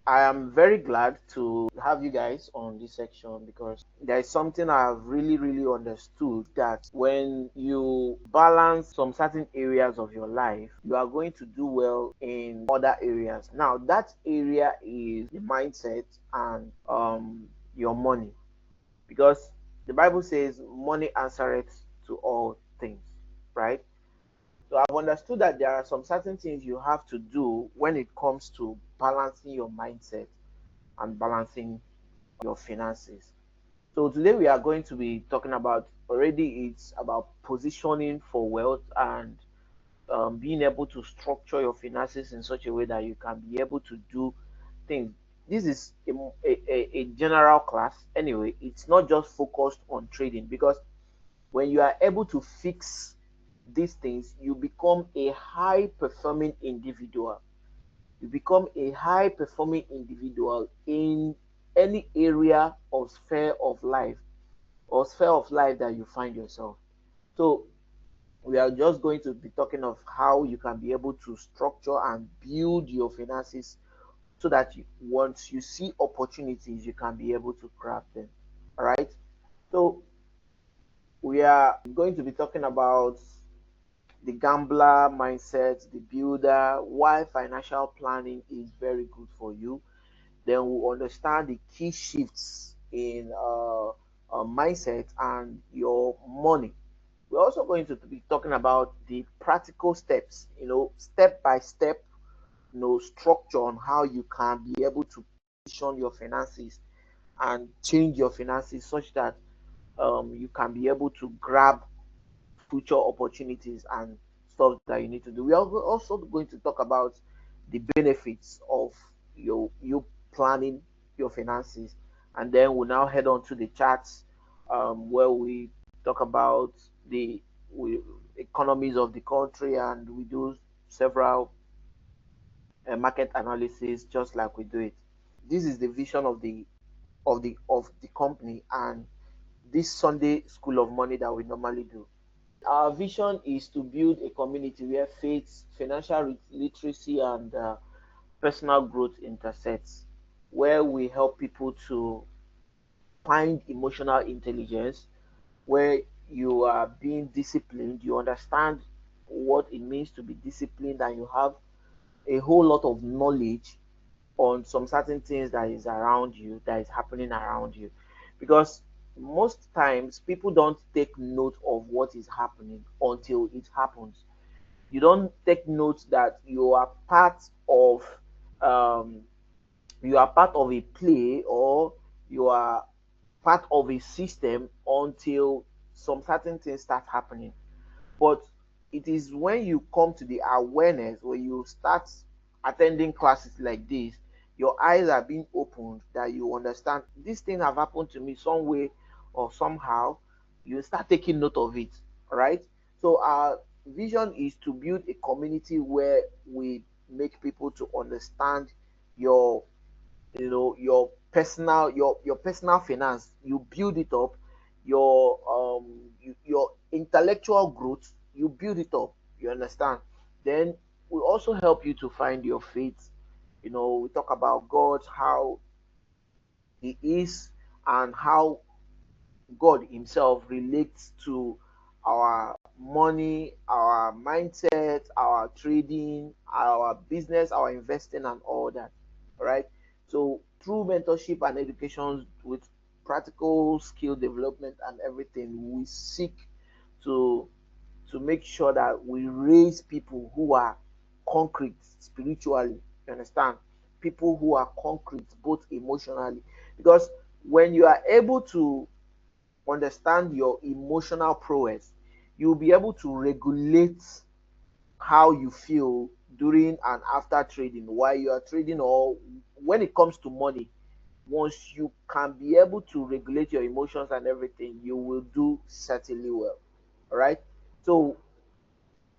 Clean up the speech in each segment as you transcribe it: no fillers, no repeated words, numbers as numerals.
I am very glad to have you guys on this section because there is something I have really understood that when you balance some certain areas of your life, you are going to do well in other areas. Now, that area is the mindset and your money, because the Bible says money answereth to all things, right? So I've understood that there are some certain things you have to do when it comes to balancing your mindset and balancing your finances. So today we are going to be talking about, already it's about positioning for wealth and being able to structure your finances in such a way that you can be able to do things. This is a general class anyway. It's not just focused on trading, because when you are able to fix these things, you become a high performing individual. You become a high performing individual in any area or sphere of life that you find yourself. So we are just going to be talking of how you can be able to structure and build your finances so that once you see opportunities, you can be able to grab them. All right. So we are going to be talking about the gambler mindset, the builder, why financial planning is very good for you. Then we'll understand the key shifts in mindset and your money. We're also going to be talking about the practical steps, step by step, structure on how you can be able to position your finances and change your finances such that you can be able to grab future opportunities and stuff that you need to do. We are also going to talk about the benefits of you planning your finances, and then we'll now head on to the charts, where we talk about the we, economies of the country, and we do several market analysis just like we do it. This is the vision of the company and this Sunday School of Money that we normally do. Our vision is to build a community where faith, financial literacy, and personal growth intersects, where we help people to find emotional intelligence, where you are being disciplined, you understand what it means to be disciplined, and you have a whole lot of knowledge on some certain things that is around you, that is happening around you. Because most times people don't take note of what is happening until it happens. You don't take note that um, you are part of a play, or you are part of a system until some certain things start happening. But it is when you come to the awareness, when you start attending classes like this, your eyes are being opened, that you understand this thing have happened to me some way or somehow. You start taking note of it, right? So our vision is to build a community where we make people to understand your your personal finance. You build it up. Your intellectual growth, you build it up. You understand? Then we also help you to find your faith. We talk about God, how he is, and how God himself relates to our money, our mindset, our trading, our business, our investing, and all that. All right. So through mentorship and education with practical skill development and everything, we seek to make sure that we raise people who are concrete spiritually. You understand? People who are concrete both emotionally. Because when you are able to understand your emotional prowess, you'll be able to regulate how you feel during and after trading, while you are trading, or when it comes to money. Once you can be able to regulate your emotions and everything, you will do certainly well. All right. So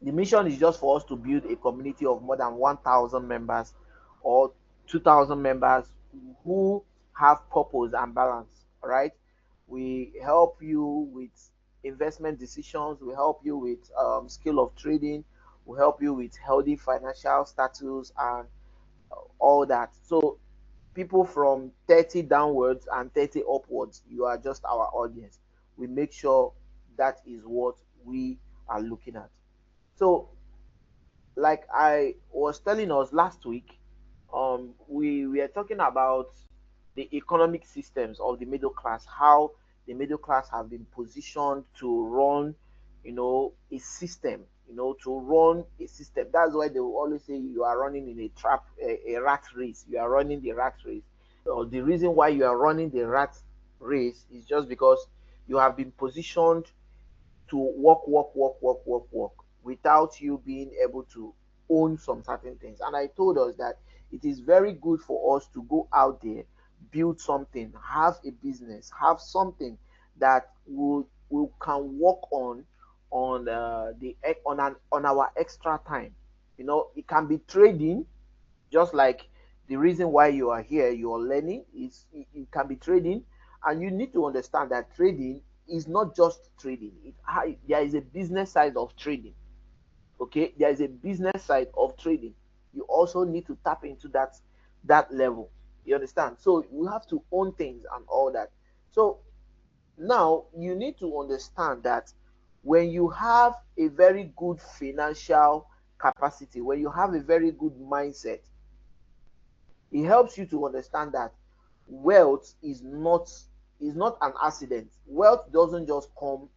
the mission is just for us to build a community of more than 1,000 members or 2,000 members who have purpose and balance. All right. We help you with investment decisions. We help you with skill of trading. We help you with healthy financial status and all that. So people from 30 downwards and 30 upwards, you are just our audience. We make sure that is what we are looking at. So, like I was telling us last week, we are talking about the economic systems of the middle class, how the middle class have been positioned to run, a system, to run a system. That's why they will always say you are running in a trap, a rat race. You are running the rat race. The reason why you are running the rat race is just because you have been positioned to work without you being able to own some certain things. And I told us that it is very good for us to go out there, build something, have a business, have something that will can work on our extra time. It can be trading, just like the reason why you are here, you are learning, is it can be trading. And you need to understand that trading is not just trading. There is a business side of trading. Okay, there is a business side of trading. You also need to tap into that level. You understand? So you have to own things and all that. So now you need to understand that when you have a very good financial capacity, when you have a very good mindset, it helps you to understand that wealth is not an accident. Wealth doesn't just come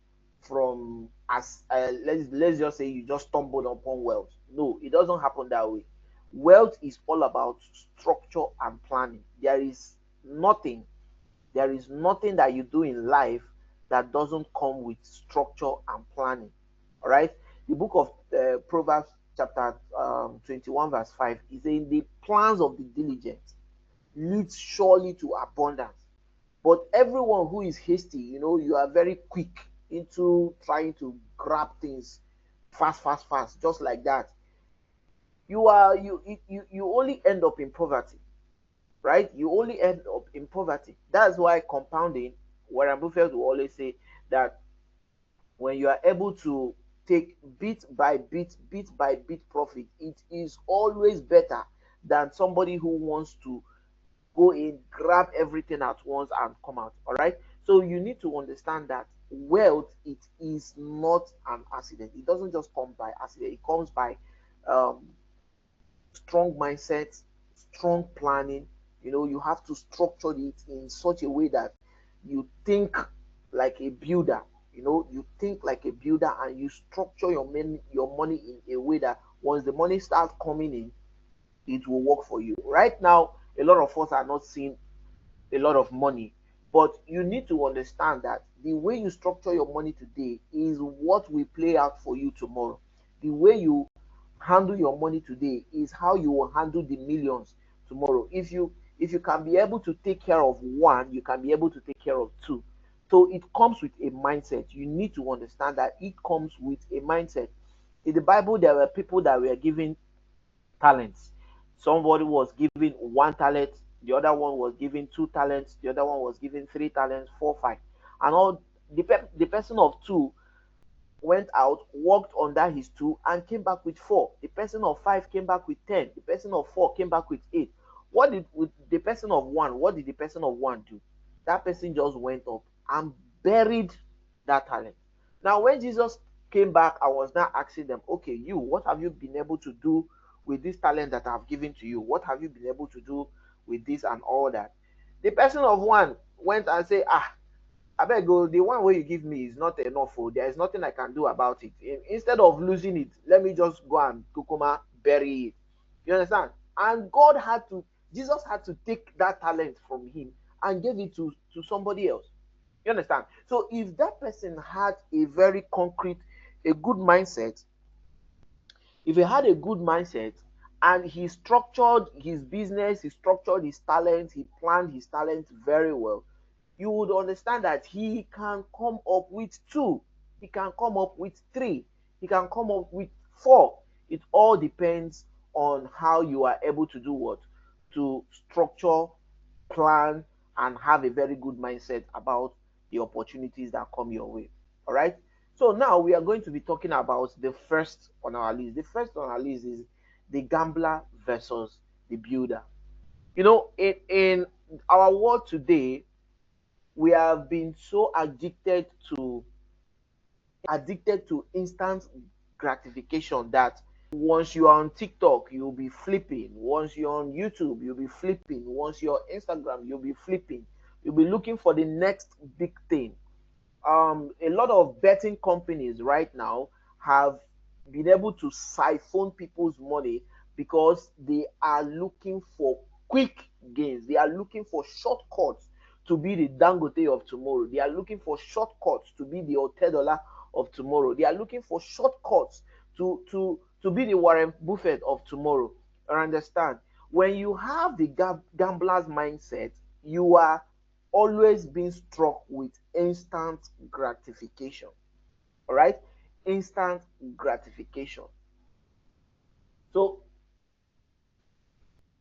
from, as let's just say you just stumbled upon wealth. No, it doesn't happen that way. Wealth is all about structure and planning. There is nothing that you do in life that doesn't come with structure and planning. All right. The book of Proverbs chapter 21 verse 5 is saying the plans of the diligent leads surely to abundance. But everyone who is hasty, you are very quick into trying to grab things fast, fast, fast, just like that. You only end up in poverty, right? You only end up in poverty. That's why compounding, Warren Buffett will always say that when you are able to take bit by bit profit, it is always better than somebody who wants to go in, grab everything at once and come out. All right. So you need to understand that wealth, it is not an accident. It doesn't just come by accident. It comes by um, strong mindset, strong planning. You have to structure it in such a way that you think like a builder. You think like a builder, and you structure your money in a way that once the money starts coming in, it will work for you. Right now, a lot of us are not seeing a lot of money. But you need to understand that the way you structure your money today is what will play out for you tomorrow. The way you handle your money today is how you will handle the millions tomorrow. If you can be able to take care of one, you can be able to take care of two. So it comes with a mindset. You need to understand that it comes with a mindset. In the Bible, there were people that were given talents. Somebody was given one talent, the other one was given two talents, the other one was given three talents, four, five. And all the person of two went out, worked under his two, and came back with four. The person of five came back with 10. The person of four came back with eight. What did with the person of one? What did the person of one do? That person just went up and buried that talent. Now, when Jesus came back, I was now asking them, okay, you, what have you been able to do with this talent that I've given to you? What have you been able to do with this and all that? The person of one went and said, I beg go, the one way you give me is not enough. Oh, there is nothing I can do about it. Instead of losing it, let me just go and kukuma bury it. You understand? And Jesus had to take that talent from him and give it to somebody else. You understand? So if that person had a very concrete, a good mindset, if he had a good mindset and he structured his business, he structured his talent, he planned his talent very well, you would understand that he can come up with two, he can come up with three, he can come up with four. It all depends on how you are able to do what? To structure, plan, and have a very good mindset about the opportunities that come your way. All right. So now we are going to be talking about the first on our list. The first on our list is the gambler versus the builder. In our world today, we have been so addicted to instant gratification that once you are on TikTok, you'll be flipping. Once you're on YouTube, you'll be flipping. Once you're on Instagram, you'll be flipping. You'll be looking for the next big thing. A lot of betting companies right now have been able to siphon people's money because they are looking for quick gains. They are looking for shortcuts to be the Dangote of tomorrow. They are looking for shortcuts to be the $10 of tomorrow. They are looking for shortcuts to be the Warren Buffett of tomorrow. I understand. When you have the gambler's mindset, you are always being struck with instant gratification. All right, instant gratification. So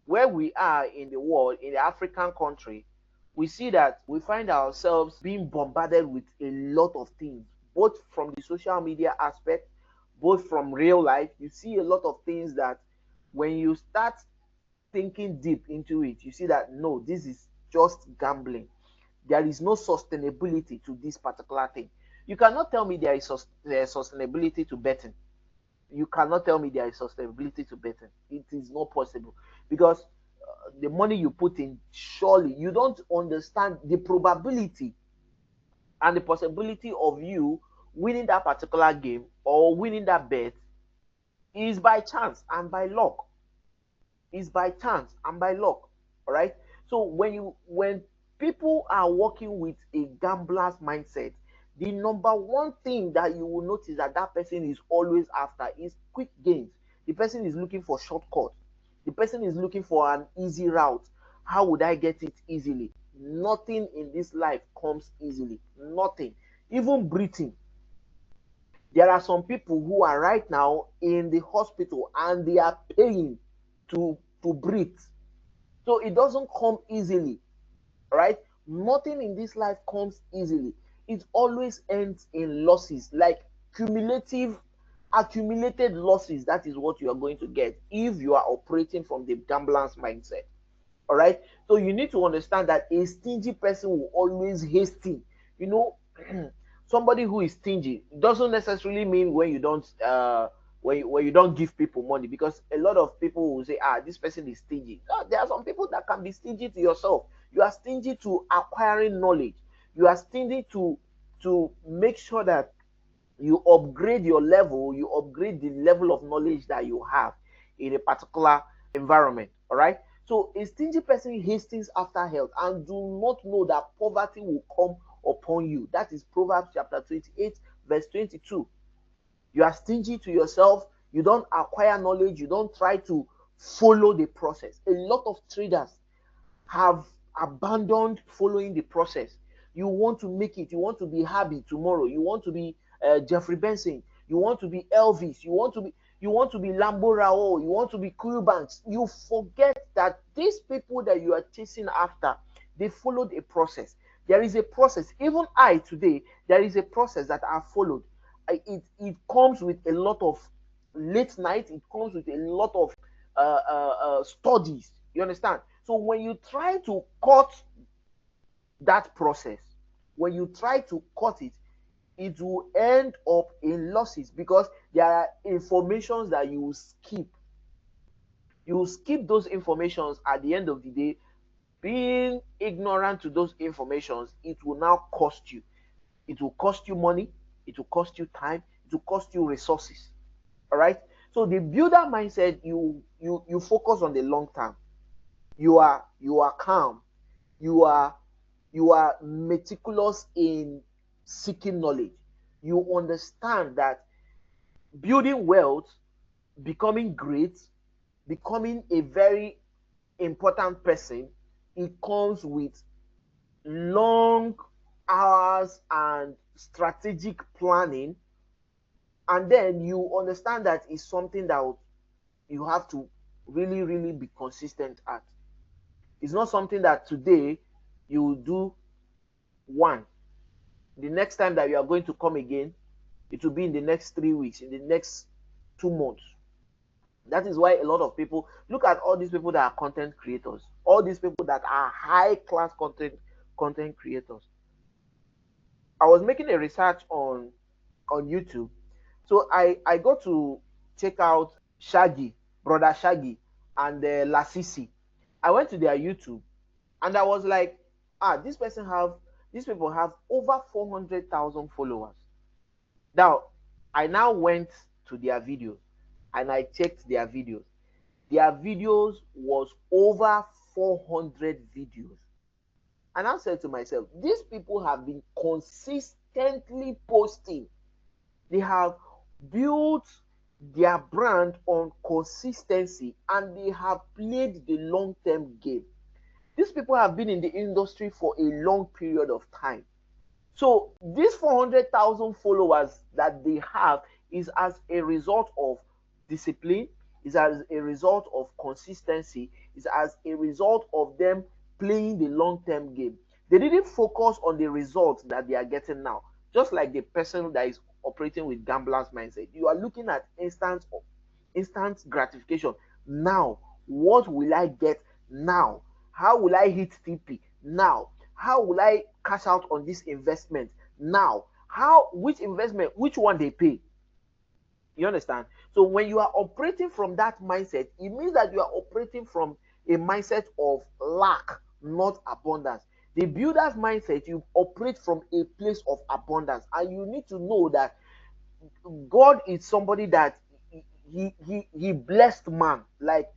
where we are in the world, in the African country, we see that we find ourselves being bombarded with a lot of things, both from the social media aspect, both from real life. You see a lot of things that when you start thinking deep into it, you see that no, this is just gambling. There is no sustainability to this particular thing. You cannot tell me there is sustainability to betting. You cannot tell me there is sustainability to betting. It is not possible because the money you put in, surely you don't understand the probability and the possibility of you winning that particular game or winning that bet is by chance and by luck. Is by chance and by luck. All right. So when people are working with a gambler's mindset, the number one thing that you will notice that that person is always after is quick gains. The person is looking for shortcuts. The person is looking for an easy route. How would I get it easily? Nothing in this life comes easily. Nothing. Even breathing. There are some people who are right now in the hospital and they are paying to breathe. So it doesn't come easily, right? Nothing in this life comes easily. It always ends in losses, like cumulative, accumulated losses. That is what you are going to get if you are operating from the gambler's mindset. All right. So you need to understand that a stingy person will always hasten. You know, somebody who is stingy doesn't necessarily mean when you don't when you don't give people money, because a lot of people will say, this person is stingy. No, there are some people that can be stingy to yourself. You are stingy to acquiring knowledge. You are stingy to make sure that you upgrade your level, you upgrade the level of knowledge that you have in a particular environment. All right. So a stingy person hastens after health and do not know that poverty will come upon you. That is Proverbs chapter 28, verse 22. You are stingy to yourself, you don't acquire knowledge, you don't try to follow the process. A lot of traders have abandoned following the process. You want to make it, you want to be Harvey tomorrow, you want to be Jeffrey Benson, you want to be Elvis, you want to be Lambo Rao, you want to be Cool Banks. You forget that these people that you are chasing after, they followed a process. There is a process. Even I today, there is a process that I followed. It comes with a lot of late night. It comes with a lot of studies. You understand? So when you try to cut that process, when you try to cut it, it will end up in losses because there are informations that you will skip. You will skip those informations at the end of the day. Being ignorant to those informations, it will now cost you. It will cost you money, it will cost you time, it will cost you resources. All right. So the builder mindset, you focus on the long term. You are calm. You are you are meticulous in seeking knowledge. You understand that building wealth, becoming great, becoming a very important person, it comes with long hours and strategic planning. And then you understand that it's something that you have to really, really be consistent at. It's not something that today you will do one. The next time that you are going to come again, it will be in the next 3 weeks, in the next 2 months. That is why a lot of people look at all these people that are content creators, all these people that are high class content creators. I was making a research on YouTube, so I got to check out Shaggy, brother Shaggy, and Lasisi. I went to their YouTube, and I was like, this person have these people have over 400,000 followers. Now, I now went to their videos and I checked their videos. Their videos was over 400 videos. And I said to myself, these people have been consistently posting. They have built their brand on consistency and they have played the long term game. These people have been in the industry for a long period of time. So these 400,000 followers that they have is as a result of discipline, is as a result of consistency, is as a result of them playing the long-term game. They didn't focus on the results that they are getting now. Just like the person that is operating with gambler's mindset, you are looking at instant gratification. Now, what will I get now? How will I hit TP now? How will I cash out on this investment now? Which investment, which one they pay? You understand? So when you are operating from that mindset, it means that you are operating from a mindset of lack, not abundance. The builder's mindset, you operate from a place of abundance, and you need to know that God is somebody that he blessed man. Like,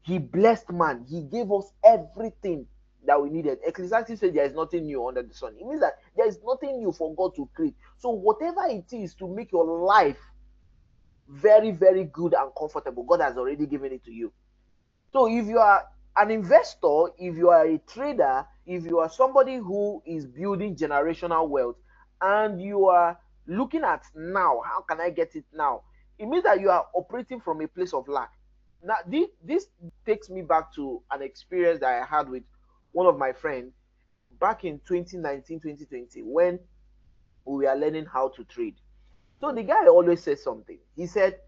he blessed man. He gave us everything that we needed. Ecclesiastes says there is nothing new under the sun. It means that there is nothing new for God to create. So whatever it is to make your life very, very good and comfortable, God has already given it to you. So if you are an investor, if you are a trader, if you are somebody who is building generational wealth, and you are looking at now, how can I get it now? It means that you are operating from a place of lack. Now, this takes me back to an experience that I had with one of my friends back in 2019, 2020, when we were learning how to trade. So the guy always says something. He said,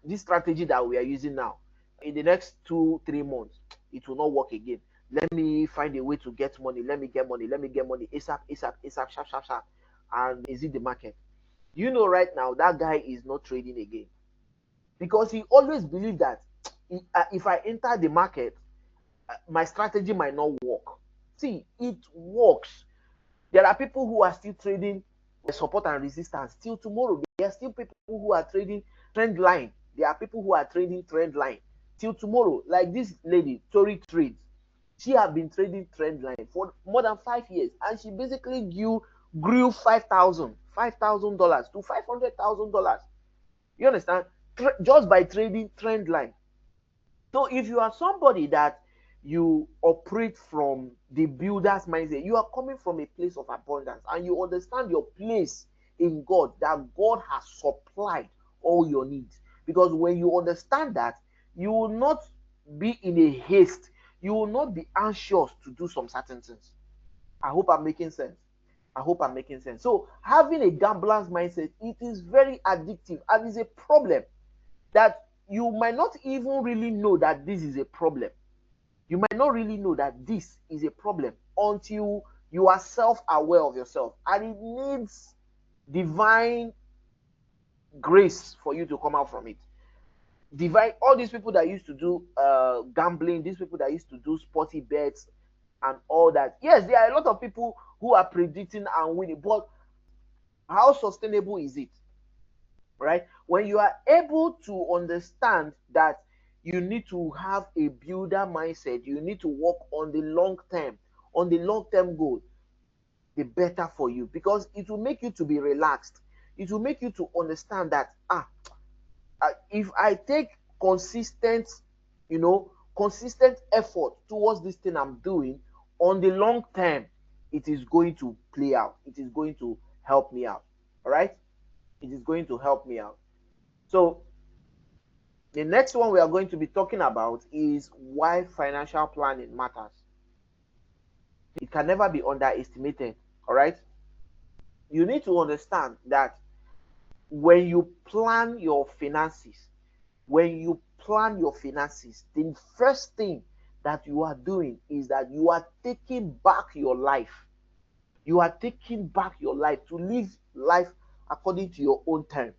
this strategy that we are using now, in the next 2-3 months, it will not work again. Let me find a way to get money. Let me get money. Let me get money ASAP, ASAP, ASAP, sharp, sharp, sharp. And is it the market? You know, right now, that guy is not trading again because he always believed that if I enter the market, my strategy might not work. See, it works. There are people who are still trading support and resistance till tomorrow. There are still people who are trading trend line. There are people who are trading trend line till tomorrow. Like this lady, Tori Trades. She has been trading trend line for more than 5 years, and she basically grew $5,000 to $500,000. You understand? Just by trading trend line. So if you are somebody that you operate from the builder's mindset, you are coming from a place of abundance and you understand your place in God, that God has supplied all your needs. Because when you understand that, you will not be in a haste, you will not be anxious to do some certain things. I hope I'm making sense. I hope I'm making sense. So having a gambler's mindset, it is very addictive and is a problem that you might not even really know that this is a problem. You might not really know that this is a problem until you are self-aware of yourself. And it needs divine grace for you to come out from it. Divine, all these people that used to do gambling, these people that used to do sporty bets and all that. Yes, there are a lot of people who are predicting and winning, but how sustainable is it? Right? When you are able to understand that you need to have a builder mindset, you need to work on the long term goal, the better for you, because it will make you to be relaxed. It will make you to understand that if I take consistent, consistent effort towards this thing I'm doing, on the long term, it is going to play out. It is going to help me out. All right? It is going to help me out. So the next one we are going to be talking about is why financial planning matters. It can never be underestimated. All right? You need to understand that when you plan your finances, When you plan your finances, the first thing that you are doing is that you are taking back your life. You are taking back your life to live life according to your own terms.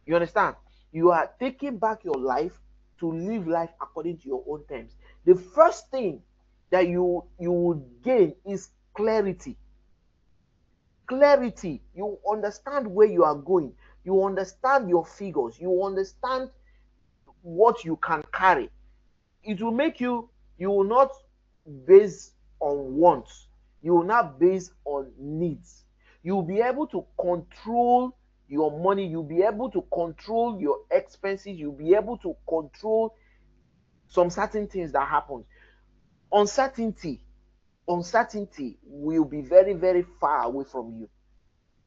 You understand? You are taking back your life to live life according to your own terms. The first thing that you would gain is clarity. Clarity. You understand where you are going. You understand your figures. You understand what you can carry. It will make you, you will not base on wants, you will not base on needs. You will be able to control your money, you'll be able to control your expenses, you'll be able to control some certain things that happen. Uncertainty, uncertainty will be very, very far away from you.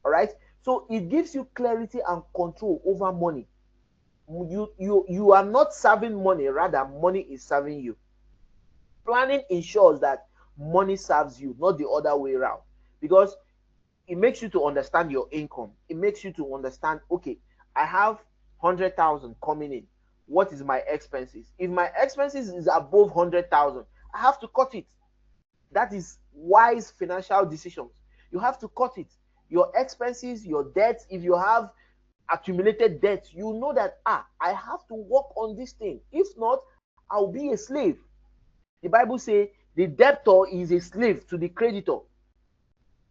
All right. So it gives you clarity and control over money. You are not serving money, rather money is serving you. Planning ensures that money serves you, not the other way around, because it makes you to understand your income. It makes you to understand, okay, I have 100,000 coming in. What is my expenses? If my expenses is above 100,000, I have to cut it. That is wise financial decisions. You have to cut it. Your expenses, your debts, if you have accumulated debts, you know that, I have to work on this thing. If not, I'll be a slave. The Bible says the debtor is a slave to the creditor.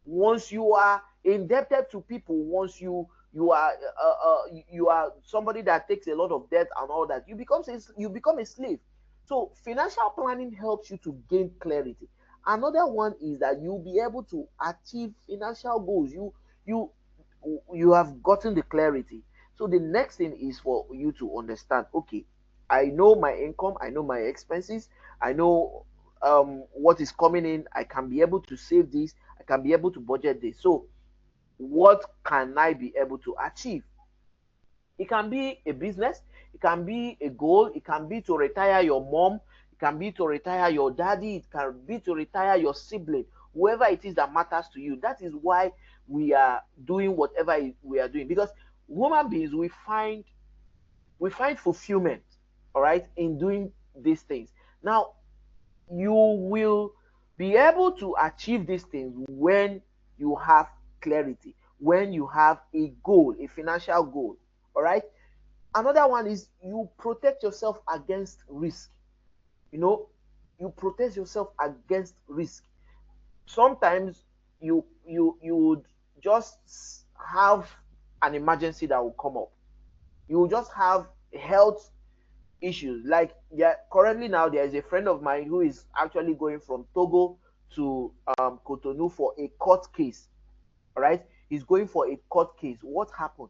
Once you are indebted to people, once you are somebody that takes a lot of debt and all that, you become a slave. So financial planning helps you to gain clarity. Another one is that you'll be able to achieve financial goals. You you have gotten the clarity. So the next thing is for you to understand, okay, I know my income, I know my expenses, I know what is coming in, I can be able to save this, I can be able to budget this. So what can I be able to achieve? It can be a business, it can be a goal, it can be to retire your mom, it can be to retire your daddy, it can be to retire your sibling, whoever it is that matters to you. That is why we are doing whatever we are doing, because human beings, we find fulfillment, all right, in doing these things. Now, you will be able to achieve these things when you have clarity, when you have a goal, a financial goal. All right. Another one is you protect yourself against risk. You know, you protect yourself against risk. Sometimes you would just have an emergency that will come up. You will just have health issues. Like, yeah, currently now there is a friend of mine who is actually going from Togo to Cotonou for a court case. All right, he's going for a court case. What happened?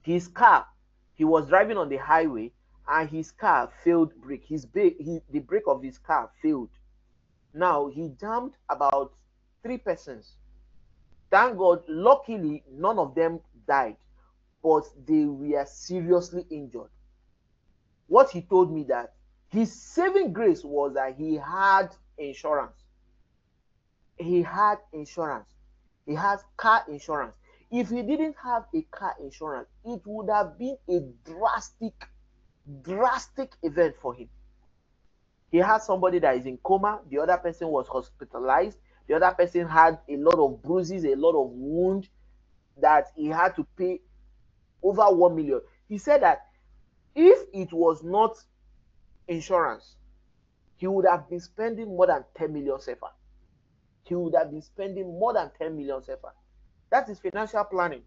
His car, he was driving on the highway, and his car failed brake. The brake of his car failed. Now he jammed about three persons. Thank God, luckily none of them died, but they were seriously injured. What he told me, that his saving grace was that he had insurance. He had insurance. He has car insurance. If he didn't have a car insurance, it would have been a drastic event for him. He had somebody that is in coma. The other person was hospitalized. The other person had a lot of bruises, a lot of wounds, that he had to pay over 1 million. He said that if it was not insurance, he would have been spending more than 10 million sefa. He would have been spending more than 10 million sefa. That is financial planning.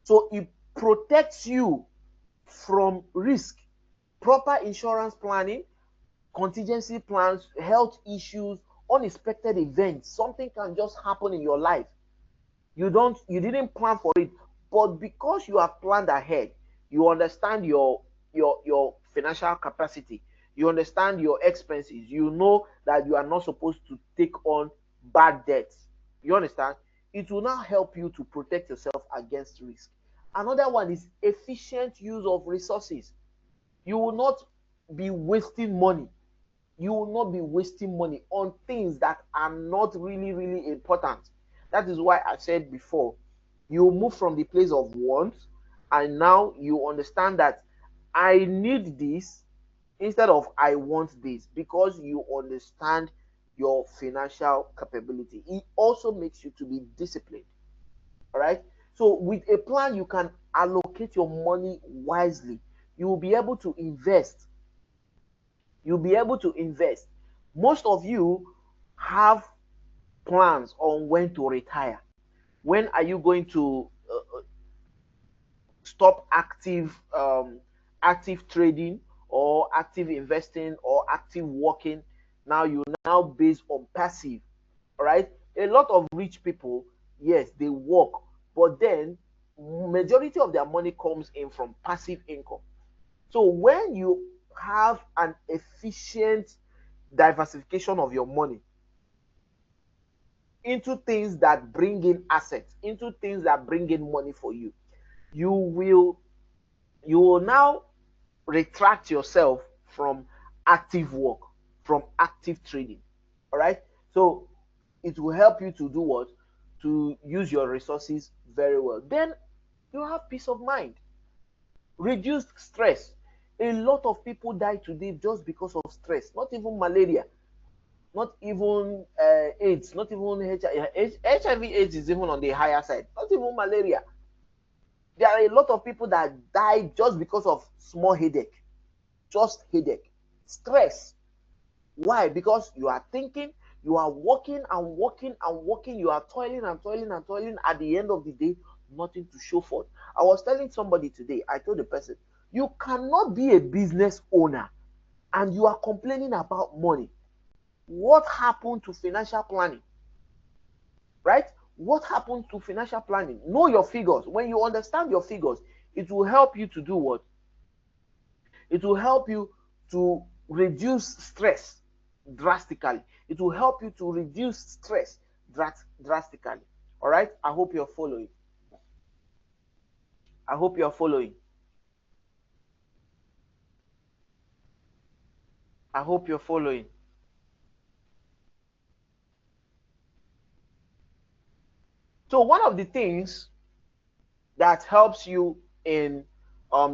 So it protects you from risk. Proper insurance planning, contingency plans, health issues, unexpected events. Something can just happen in your life. You didn't plan for it, but because you have planned ahead, you understand your financial capacity, you understand your expenses, you know that you are not supposed to take on bad debts. You understand? It will now help you to protect yourself against risk. Another one is efficient use of resources. You will not be wasting money. You will not be wasting money on things that are not really, really important. That is why I said before, you move from the place of want and now you understand that I need this instead of I want this, because you understand your financial capability. It also makes you to be disciplined. All right. So with a plan, you can allocate your money wisely. You will be able to invest. You'll be able to invest. Most of you have plans on when to retire. When are you going to stop active trading or active investing or active working? Now you now based on passive. All right. A lot of rich people, yes, they work, but then majority of their money comes in from passive income. So when you have an efficient diversification of your money into things that bring in assets, into things that bring in money for you, you will you will now retract yourself from active work, from active trading. All right. So it will help you to do what? To use your resources very well. Then you have peace of mind, reduced stress. A lot of people die today just because of stress, not even malaria, not even AIDS, not even HIV. HIV/AIDS is even on the higher side, not even malaria. There are a lot of people that die just because of small headache, just headache, stress. Why? Because you are thinking, you are working and working and working, you are toiling and toiling and toiling. At the end of the day, nothing to show for it. I was telling somebody today, I told the person, you cannot be a business owner and you are complaining about money. What happened to financial planning? Right? What happened to financial planning? Know your figures. When you understand your figures, it will help you to do what? It will help you to reduce stress drastically. It will help you to reduce stress drastically. All right. I hope you're following. I hope you're following. I hope you're following. So one of the things that helps you in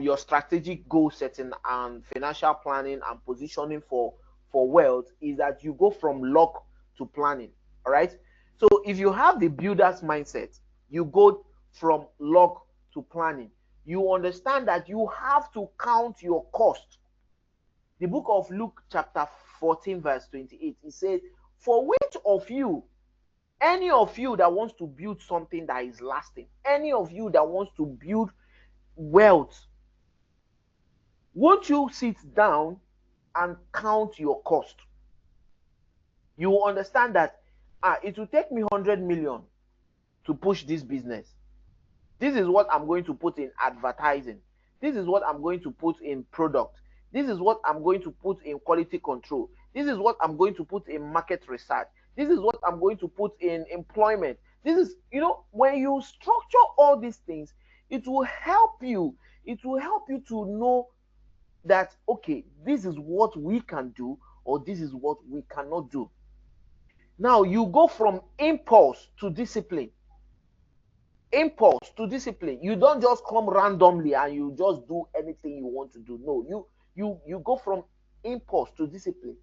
your strategic goal setting and financial planning and positioning for wealth is that you go from luck to planning. All right. So if you have the builder's mindset, you go from luck to planning. You understand that you have to count your cost. The book of Luke chapter 14 verse 28, it says, for which of you, any of you that wants to build something that is lasting, any of you that wants to build wealth, won't you sit down and count your cost? You will understand that it will take me 100 million to push this business. This is what I'm going to put in advertising. This is what I'm going to put in product. This is what I'm going to put in quality control. This is what I'm going to put in market research. This is what I'm going to put in employment. This is, when you structure all these things, it will help you. It will help you to know that, okay, this is what we can do, or this is what we cannot do. Now you go from impulse to discipline. Impulse to discipline. You don't just come randomly and you just do anything you want to do. No, you go from impulse to discipline.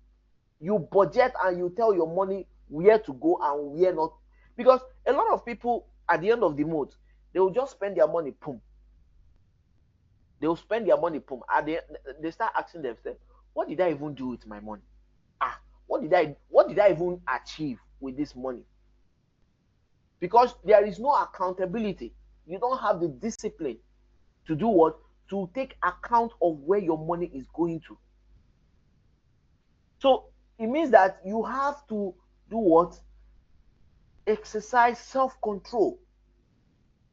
You budget and you tell your money where to go and where not, because a lot of people at the end of the month, they will just spend their money, boom. They will spend their money, boom. And they start asking themselves, what did I even do with my money? What did I even achieve with this money? Because there is no accountability. You don't have the discipline to do what? To take account of where your money is going to. So it means that you have to do what? Exercise self-control.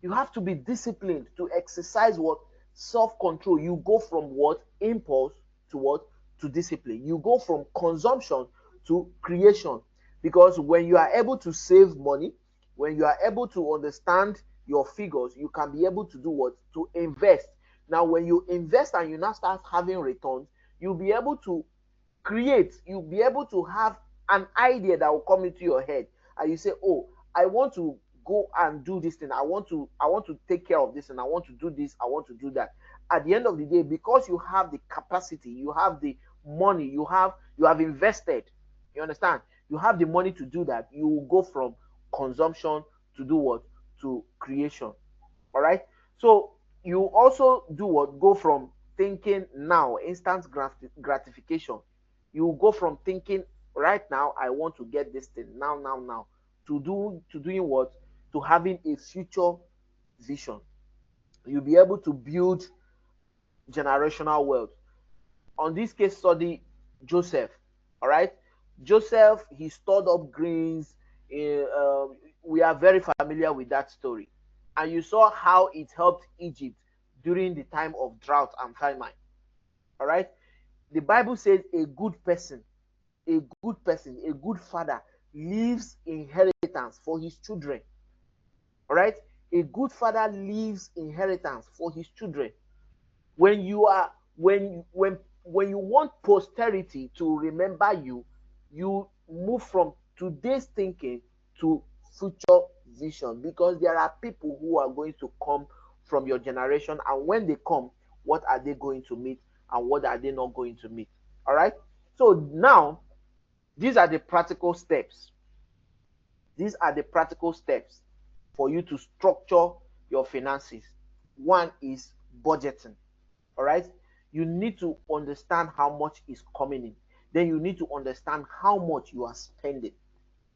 You have to be disciplined to exercise what? Self-control. You go from what? Impulse to what? To discipline. You go from consumption to creation. Because when you are able to save money, when you are able to understand your figures, you can be able to do what? To invest. Now, when you invest and you now start having returns, you'll be able to create. You'll be able to have an idea that will come into your head. And you say, oh, I want to go and do this thing. I want to take care of this, and I want to do this, I want to do that. At the end of the day, because you have the capacity, you have the money, you have invested, you understand, you have the money to do that, you will go from consumption to do what? To creation. All right. So you also do what? Go from thinking now, instant gratification. You go from thinking right now, I want to get this thing now, now, now, to doing what? To having a future vision. You'll be able to build generational wealth. On this case study, Joseph. All right. Joseph, he stored up grains. We are very familiar with that story. And you saw how it helped Egypt during the time of drought and famine. All right. The Bible says a good father leaves inheritance for his children. All right. A good father leaves inheritance for his children. When you are when you want posterity to remember you, you move from today's thinking to future vision, because there are people who are going to come from your generation, and when they come, what are they going to meet and what are they not going to meet? All right. So now, these are the practical steps. These are the practical steps for you to structure your finances. One is budgeting. All right. You need to understand how much is coming in. Then you need to understand how much you are spending.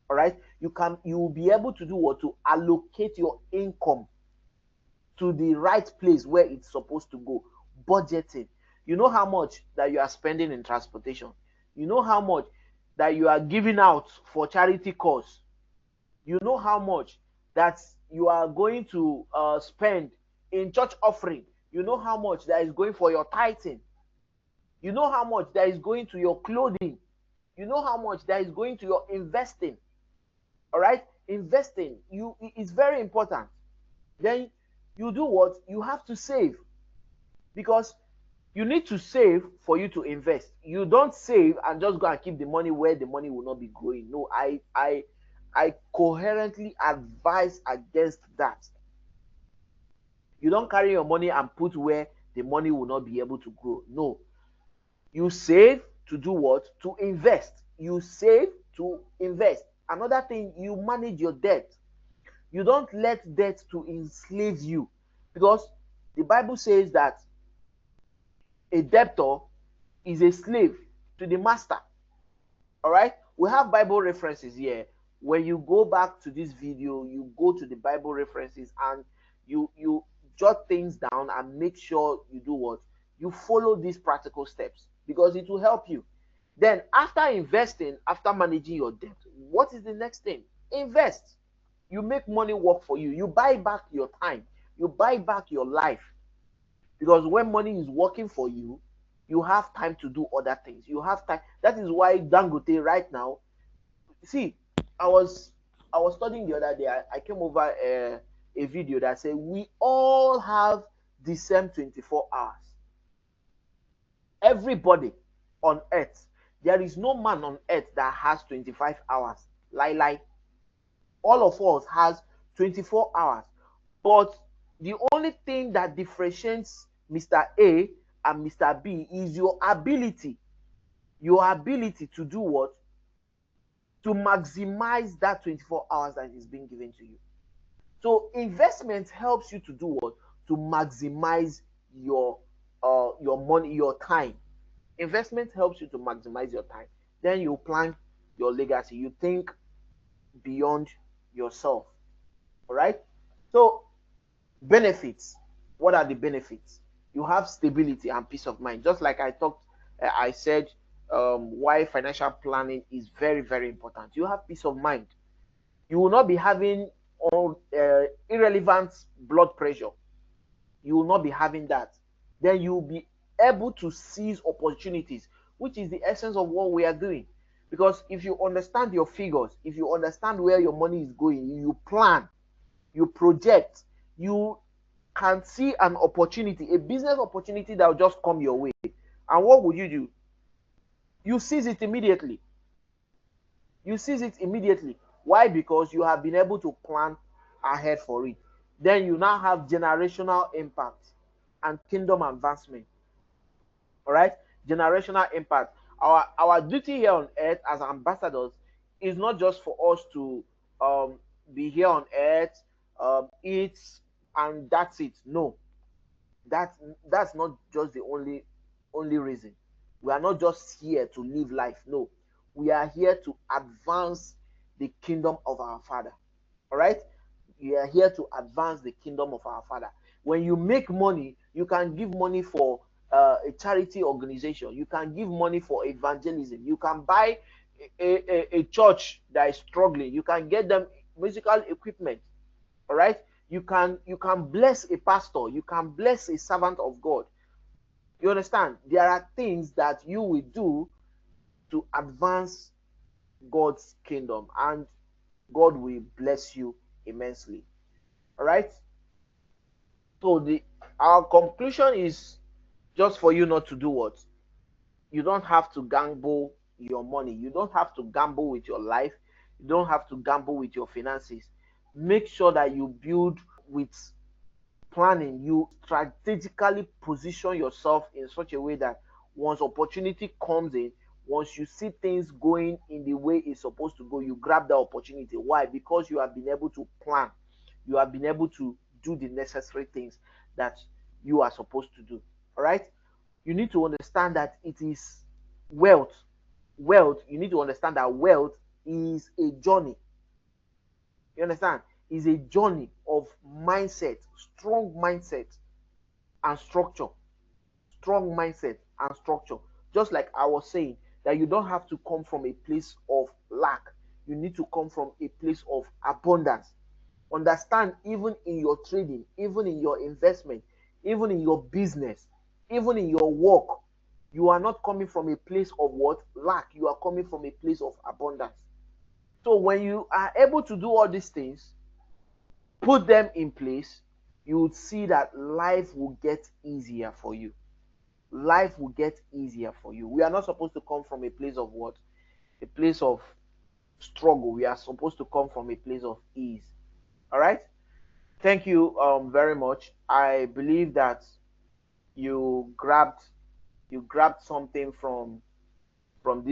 All right. You will be able to do what? To allocate your income to the right place where it's supposed to go. Budgeting. You know how much that you are spending in transportation. You know how much that you are giving out for charity cause. You know how much that you are going to spend in church offering. You know how much that is going for your tithing. You know how much that is going to your clothing. You know how much that is going to your investing. All right. Investing is very important. Then you do what? You have to save, because you need to save for you to invest. You don't save and just go and keep the money where the money will not be growing. No, I coherently advise against that. You don't carry your money and put where the money will not be able to grow. No. You save to do what? To invest. You save to invest. Another thing, you manage your debt. You don't let debt to enslave you, because the Bible says that a debtor is a slave to the master. All right. We have Bible references here. When you go back to this video, you go to the Bible references and you jot things down and make sure you do what? You follow these practical steps, because it will help you. Then after investing, after managing your debt, what is the next thing? Invest. You make money work for you. You buy back your time. You buy back your life. Because when money is working for you, you have time to do other things. You have time. That is why Dangote right now. See, I was studying the other day. I came over a video that said we all have the same 24 hours. Everybody on earth. There is no man on earth that has 25 hours. Lie. All of us has 24 hours. But the only thing that differentiates Mr. A and Mr. B is your ability. Your ability to do what? To maximize that 24 hours that is being given to you. So investment helps you to do what? To maximize your money, your time. Investment helps you to maximize your time. Then you plan your legacy. You think beyond yourself. All right. So benefits. What are the benefits? You have stability and peace of mind. Just like I said, why financial planning is very, very important. You have peace of mind. You will not be having irrelevant blood pressure. You will not be having that. Then you will be able to seize opportunities, which is the essence of what we are doing. Because if you understand your figures, if you understand where your money is going, you plan, you project, you can see an opportunity, a business opportunity that will just come your way. And what would you do? You seize it immediately. You seize it immediately. Why? Because you have been able to plan ahead for it. Then you now have generational impact and kingdom advancement. All right, generational impact. Our duty here on earth as ambassadors is not just for us to um, be here on earth, eat, and that's it. No, that's that's not just the only reason. We are not just here to live life. No, we are here to advance the kingdom of our Father. All right, we are here to advance the kingdom of our Father. When you make money, you can give money for a charity organization. You can give money for evangelism. You can buy a church that is struggling. You can get them musical equipment. All right, you can bless a pastor. You can bless a servant of God. You understand? There are things that you will do to advance God's kingdom, and God will bless you immensely. All right. So the our conclusion is just for you not to do what? You don't have to gamble your money. You don't have to gamble with your life. You don't have to gamble with your finances. Make sure that you build with planning. You strategically position yourself in such a way that once opportunity comes in, once you see things going in the way it's supposed to go, you grab that opportunity. Why? Because you have been able to plan. You have been able to do the necessary things that you are supposed to do. All right. You need to understand that it is wealth. Wealth, you need to understand that wealth is a journey. You understand? Is a journey of mindset, strong mindset and structure. Strong mindset and structure. Just like I was saying, that you don't have to come from a place of lack. You need to come from a place of abundance. Understand, even in your trading, even in your investment, even in your business, even in your work, you are not coming from a place of what? Lack. You are coming from a place of abundance. So when you are able to do all these things, put them in place, you would see that life will get easier for you. Life will get easier for you. We are not supposed to come from a place of what? A place of struggle. We are supposed to come from a place of ease. All right. Thank you very much. I believe that you grabbed something from this